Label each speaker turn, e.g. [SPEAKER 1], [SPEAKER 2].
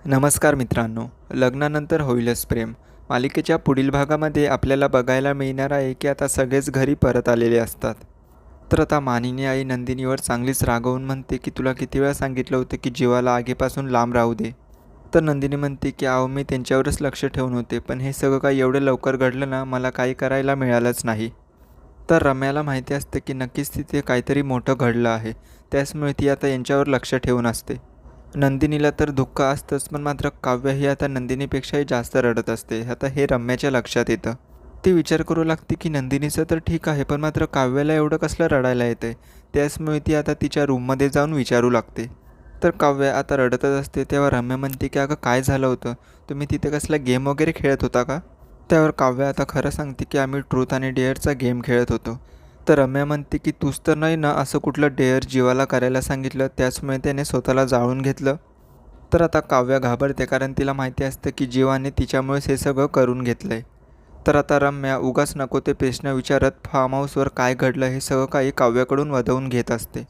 [SPEAKER 1] नमस्कार मित्रांनो, लग्नानंतर होईलच प्रेम मालिकेच्या पुढील भागामध्ये आपल्याला बघायला मिळणार आहे की आता सगळेच घरी परत आलेले असतात. तर आता मानिनी आई नंदिनीवर चांगलीच रागावून म्हणते की तुला किती वेळा सांगितलं होतं की जीवाला आगीपासून लांब राहू दे. तर नंदिनी म्हणते की अहो मी त्यांच्यावरच लक्ष ठेवून होते, पण हे सगळं काही एवढं लवकर घडलं ना, मला काही करायला मिळालंच नाही. तर रम्याला माहिती असते की नक्कीच तिथे काहीतरी मोठं घडलं आहे, त्याचमुळे ती आता यांच्यावर लक्ष ठेवून असते. नंदिनीला तर दुःख असतंच, पण मात्र काव्य ही आता नंदिनीपेक्षाही जास्त रडत असते. आता हे रम्याच्या लक्षात येतं. ती विचार करू लागते की नंदिनीचं तर ठीक आहे, पण मात्र काव्याला एवढं कसलं रडायला येतंय. त्याचमुळे ती आता तिच्या रूममध्ये जाऊन विचारू लागते. तर काव्य आता रडतच असते. तेव्हा रम्या म्हणते की अगं काय झालं होतं, तुम्ही तिथे कसला गेम वगैरे खेळत होता का? त्यावर काव्य आता खरं सांगते की आम्ही ट्रूथ आणि डेअरचा गेम खेळत होतो. तर रम्या म्हणते की तूच तर नाही ना असं कुठलं डेअर जीवाला करायला सांगितलं, त्याचमुळे त्याने स्वतःला जाळून घेतलं. तर आता काव्य घाबरते, कारण तिला माहिती असतं की जीवाने तिच्यामुळेच हे सगळं करून घेतलंय. तर आता रम्या उगाच नको ते प्रश्न विचारत फार्म हाऊसवर काय घडलं हे सगळं काही काव्याकडून वदवून घेत असते.